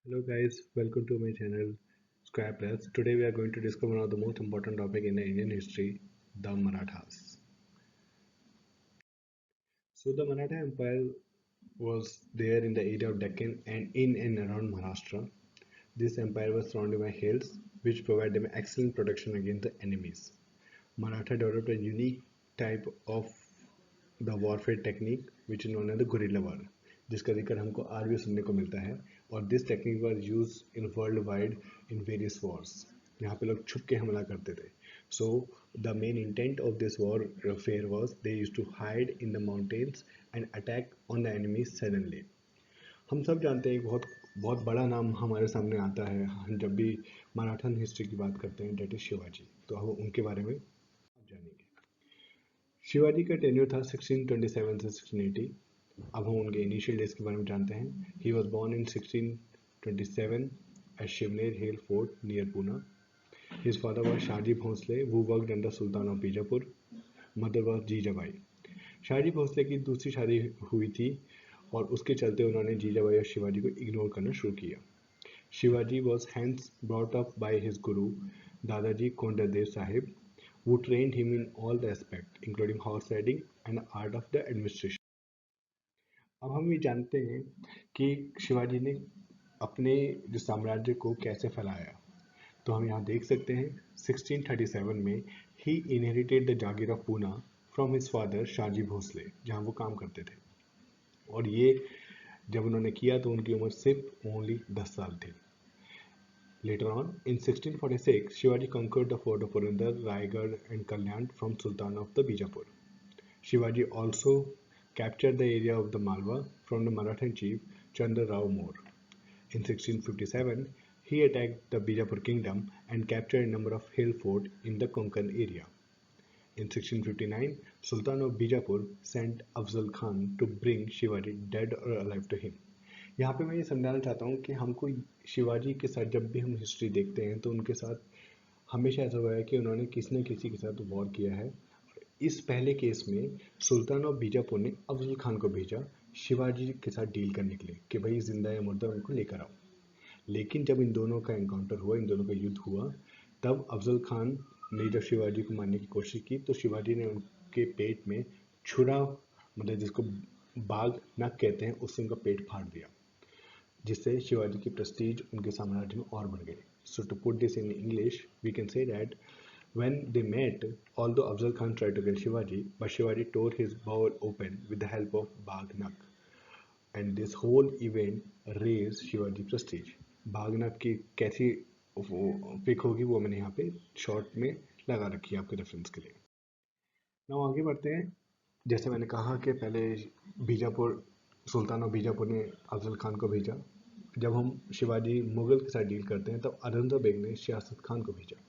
Hello guys, welcome to my channel Square Plus. Today we are going to discuss one of the most important topic in the Indian history, the Marathas. So the Maratha Empire was there in the area of Deccan and in and around Maharashtra. This empire was surrounded by hills which provided them excellent protection against the enemies. Maratha developed a unique type of the warfare technique which is known as the guerrilla war, जिसका जिक्र हमको आज भी सुनने को मिलता है और this technique was use in world wide in various wars. यहाँ पे लोग छुप के हमला करते थे. So the main intent of this warfare was they used to hide in the mountains and attack on the enemy suddenly. हम सब जानते हैं एक बहुत बहुत बड़ा नाम हमारे सामने आता है हम जब भी मराठन हिस्ट्री की बात करते हैं, डेट इज शिवाजी. तो हम उनके बारे में अब जानेंगे. शिवाजी का टेन्योर था 1627 से 1680. अब हम उनके इनिशियल डेज के बारे में जानते हैं. He was born in 1627 at Shivner Hill Fort near Pune. His father was Shaji Bhonsle, who worked under Sultan of Bijapur. Mother was Jijabai. Shahaji Bhosale की दूसरी शादी हुई थी और उसके चलते उन्होंने जीजाबाई और शिवाजी को इग्नोर करना शुरू किया. Shivaji was hence brought up by his guru Dadaji Kondadev Sahib, who trained him in all the aspects, including horse riding and the art of the administration. अब हम ये जानते हैं कि शिवाजी ने अपने जो साम्राज्य को कैसे फैलाया. तो हम यहाँ देख सकते हैं 1637 में he inherited the jagir of Poona from his father Shahji Bhosle, जहाँ वो काम करते थे. और ये जब उन्होंने किया तो उनकी उम्र सिर्फ ओनली 10 साल थी. Later on, in 1646, Shivaji conquered the fort of Purandar, Raigad and Kalyan from Sultan of the Bijapur. Shivaji also captured the area of the Malwa from the Maratha chief Chandra Rao More. In 1657, he attacked the Bijapur kingdom and captured a number of hill forts in the Konkan area. In 1659, Sultan of Bijapur sent Afzal Khan to bring Shivaji dead or alive to him. यहाँ पे मैं ये समझाना चाहता हूँ कि हमको शिवाजी के साथ जब भी हम हिस्ट्री देखते हैं तो उनके साथ हमेशा ऐसा हुआ है कि उन्होंने किसी न किसी के साथ वॉर किया है. इस पहले केस में सुल्तान ऑफ बीजापुर ने अफजल खान को भेजा शिवाजी के साथ डील करने के लिए कि भाई जिंदा या मुर्दा उनको लेकर आओ. लेकिन जब इन दोनों का एनकाउंटर हुआ, इन दोनों का युद्ध हुआ, तब अफजल खान ने जब शिवाजी को मारने की कोशिश की तो शिवाजी ने उनके पेट में छुरा, मतलब जिसको बाघ नख कहते हैं, उससे उनका पेट फाड़ दिया, जिससे शिवाजी की प्रेस्टीज उनके साम्राज्य में और बढ़ गई. So to put this in English we can say that when they met, although Afzal Khan tried to kill Shivaji, but Shivaji tore his bowel open with the help of Bagnak. And this whole event raised Shivaji prestige. Bagnak की कैसी pick होगी वो मैंने यहाँ पे short में लगा रखी है आपके रेफरेंस के लिए. नाउ आगे बढ़ते हैं. जैसे मैंने कहा कि पहले बीजापुर, सुल्तान ऑफ बीजापुर ने अफजल खान को भेजा. जब हम शिवाजी मुगल के साथ डील करते हैं तब औरंगजेब ने सियासत खान को भेजा.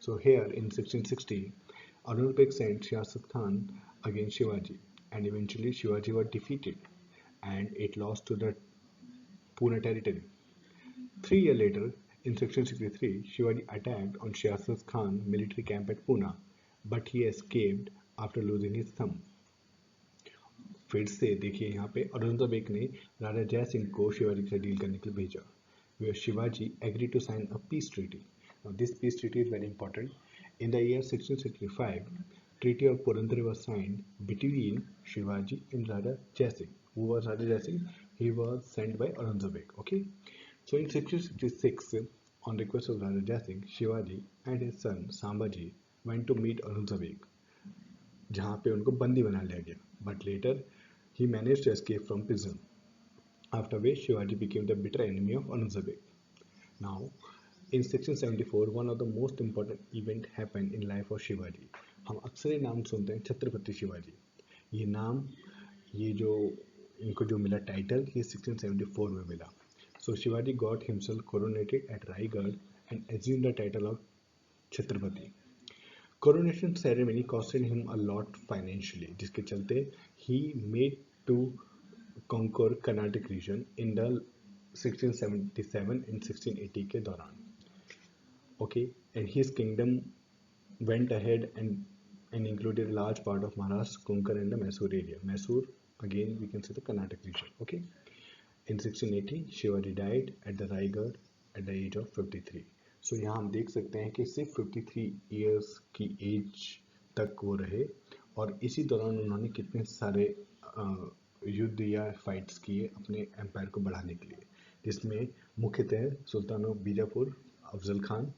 So here in 1660, Aurangzeb sent Siasat Khan against Shivaji, and eventually Shivaji was defeated, and it lost to the Pune territory. 3 years later, in 1663, Shivaji attacked on Siasat Khan military camp at Pune, but he escaped after losing his thumb. फिर से देखिए यहाँ पे औरंगजेब ने राजा जय सिंह को शिवाजी के साथ डील करने के लिए भेजा. Where Shivaji agreed to sign a peace treaty. Now this peace treaty is very important. In the year 1665, Treaty of Purandar was signed between Shivaji and Raja Jai Singh. Who was Raja Jai Singh? He was sent by Aurangzeb. Okay. So in 1666, on request of Raja Jai Singh, Shivaji and his son Sambhaji went to meet Aurangzeb, जहाँ पे उनको बंदी बना लिया गया. But later, he managed to escape from prison. After which Shivaji became the bitter enemy of Aurangzeb. Now, in 1674, one of the most important event happened in life of Shivaji. हम अक्सर ये नाम सुनते हैं छत्रपति शिवाजी. ये नाम, ये जो इनको जो मिला टाइटल, ये 1674 में मिला. So Shivaji got himself coronated at Raigad and assumed the title of Chhatrapati. Coronation ceremony costed him a lot financially, जिसके चलते he made to conquer Carnatic region in the 1677 and 1680 के दौरान. Okay, and his kingdom went ahead and included a large part of Maharashtra, Konkan and the Mysore area. Mysore, again we can say the Carnatic region. Okay, In 1680, Shivaji died at the Raigad at the age of 53. So यहाँ हम देख सकते हैं कि सिर्फ 53 years की as तक वो रहे और इसी दौरान उन्होंने कितने सारे युद्ध या फाइट्स किए अपने एम्पायर को बढ़ाने के लिए, जिसमें मुख्यतः सुल्तान ऑफ बीजापुर अफजल खान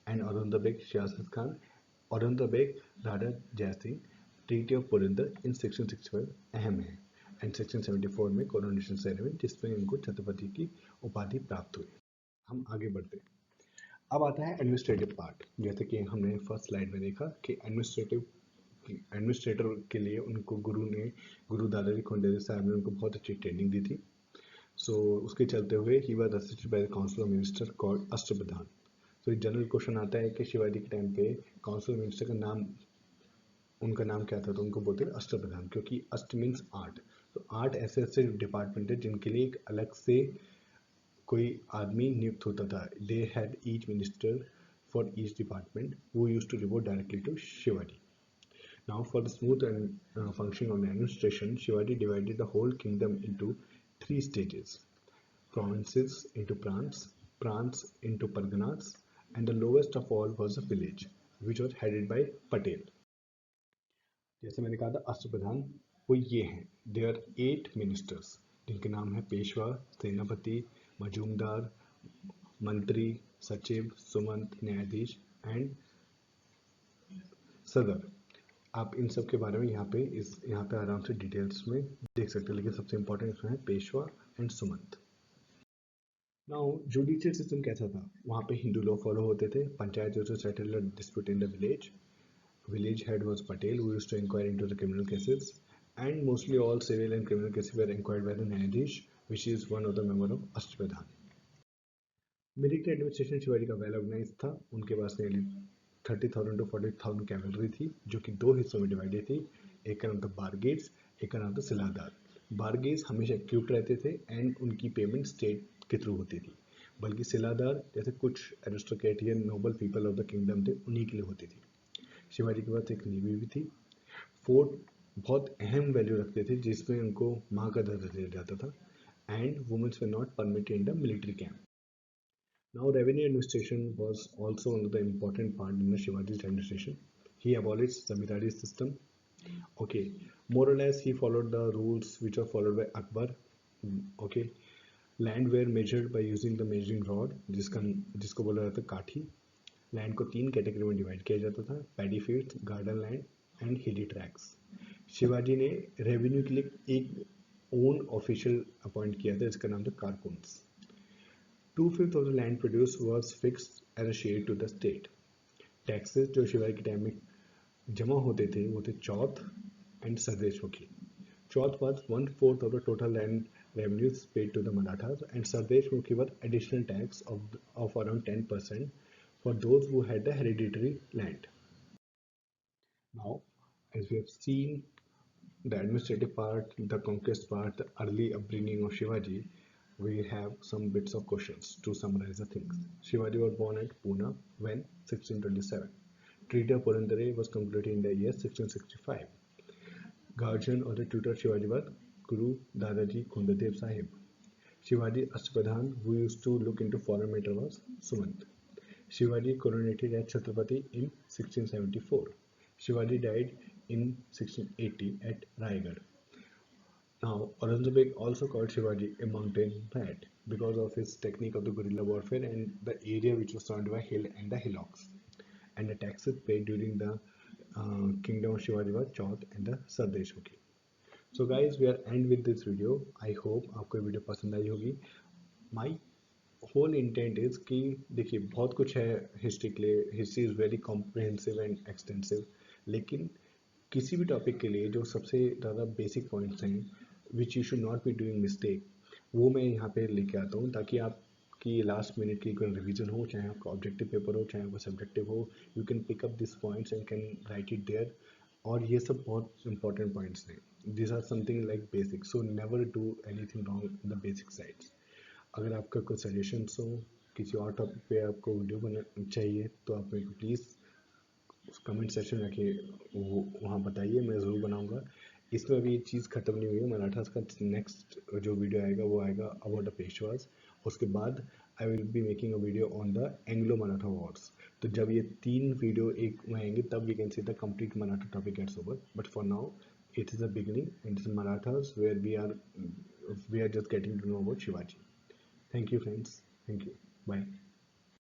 एंड औरंगजेब सियासत खान, औरंगजेब राजा जयसिंह, ट्रीटी ऑफ पुरंदर इन 1665 अहम है एंड 1674 में कोरोनेशन सेरेमनी जिसमें इनको छत्रपति की उपाधि प्राप्त हुई। हम आगे बढ़ते हैं। अब आता है एडमिनिस्ट्रेटिव पार्ट। जैसे कि हमने फर्स्ट स्लाइड में देखा कि एडमिनिस्ट्रेटर के लिए उनको गुरु दादाजी खोंडेजी साहब ने उनको बहुत अच्छी ट्रेनिंग दी थी। सो उसके चलते हुए he was assisted by the council of minister called Ashtapradhan. तो एक जनरल क्वेश्चन आता है कि शिवाजी के टाइम पे काउंसिल ऑफ मिनिस्टर का नाम, उनका नाम क्या था, तो उनको बोलते हैं अष्टप्रधान, क्योंकि अष्ट मीन्स आर्ट। तो आर्ट ऐसे ऐसे डिपार्टमेंट है जिनके लिए एक अलग से कोई आदमी नियुक्त होता था। They had each minister for each department who used to report directly to Shivaji. Now, for the smooth and functioning of the administration, Shivaji divided the whole kingdom into three stages: provinces into prants, prants into parganas, and the lowest of all was a village, which was headed by Patel. जैसे मैंने कहा था अष्टप्रधान वो ये हैं। They are 8 ministers जिनके नाम है पेशवा, सेनापति, मजूमदार, मंत्री, सचिव, सुमंत, न्यायाधीश एंड सदर। आप इन सब के बारे में यहाँ पे आराम से डिटेल्स में देख सकते हैं, लेकिन सबसे इंपॉर्टेंट इसमें है Peshwa and Sumant. Now judicial system कैसा था? वहाँ पे हिंदू लॉ फॉलो होते थे। Panchayat used to settle the dispute in the village. Village head was Patel, who used to inquire into the criminal cases, and mostly all civil and criminal cases were inquired by the न्यायाधीश, which is one of the member of Ashtapradhan. Military administration Shivaji का well organise था। उनके पास nearly 30,000 to 40,000 cavalry थी, जो कि दो हिस्सों में डिवाइडेड थी। एक का नाम था बारगेट्स, एक का नाम था सिलादार। बारगेट्स हमेशा एक्यूट रहते थे एंड उनकी पेमेंट स्टेट के थ्रू होती थी, बल्कि सिलादार जैसे कुछ एरिस्टोक्रेट या noble people of the kingdom थे उन्हीं के लिए होती थी। शिवाजी के पास एक नेवी भी थी। फोर्ट बहुत अहम वैल्यू रखते थे जिसमें उनको माँ का दर्जा दिया जाता था and womens were not permitted in the military camp. Now revenue administration was also one of the important part in the Shivaji's administration. He abolished zamindari system. Okay, more or less he followed the rules which were followed by Akbar. Okay, land were measured by using the measuring rod जिसको बोला जाता है काठी. Land को 3 category में divide किया जाता था: paddy fields, garden land and हिली ट्रैक्स. शिवाजी ने रेवेन्यू के लिए एक ओन ऑफिशियल अपॉइंट किया था जिसका नाम था Karkuns. 2/5 of the land produce was fixed as a share to the state. Taxes जो शिवाजी के टाइम में जमा होते थे वो थे chauth and sardeshmukhi. Chauth was 1/4 of the total land revenues paid to the Marathas, and Sardeshmukhi was additional tax of around 10% for those who had the hereditary land. Now, as we have seen the administrative part, the conquest part, the early upbringing of Shivaji, we have some bits of questions to summarize the things. Shivaji was born at Pune when 1627. Treaty of Purandare was completed in the year 1665. Guardian or the tutor Shivaji was Guru Dadaji Khundadev Sahib. Shivaji Ashtabadhan, who used to look into foreign matter, was Sumant. Shivaji coronated as Chhatrapati in 1674. Shivaji died in 1680 at Raigad. Now, Aurangzeb also called Shivaji a mountain rat because of his technique of the guerrilla warfare and the area which was surrounded by hill and the hillocks. And the taxes paid during the kingdom of Shivaji was Chauth and the Sardeshmukhi. So guys, we are end with this video. I hope आपको ये video पसंद आई होगी. My whole intent is कि देखिए बहुत कुछ है history के लिए. History is very comprehensive and extensive, लेकिन किसी भी टॉपिक के लिए जो सबसे ज़्यादा बेसिक पॉइंट्स हैं which you should not be doing mistake, वो मैं यहाँ पे लेके आता हूँ ताकि आपकी लास्ट मिनट की कोई रिवीजन हो, चाहे आपका ऑब्जेक्टिव पेपर हो चाहे आपका सब्जेक्टिव हो, you can pick up this points and can write it there. और ये सब बहुत इंपॉर्टेंट पॉइंट्स हैं. This are something like basic, so never do anything wrong in the basic sides. अगर आपका कोई सजेशंस हो, किसी और टॉपिक पे आपको वीडियो बना चाहिए, तो आप मेरे को प्लीज़ कमेंट सेक्शन में आके वो वहाँ बताइए, मैं ज़रूर बनाऊँगा. इसमें अभी ये चीज़ खत्म नहीं हुई है। मराठास का नेक्स्ट जो वीडियो आएगा वो आएगा अबाउट द पेशवाज। उसके बाद I will be making a video on the Anglo Maratha wars. तो जब ये 3 वीडियो एक में आएंगे तब we can see the complete Maratha topic gets over, but for now it is a beginning and it is Marathas where we are just getting to know about Shivaji. Thank you friends. Thank you. Bye.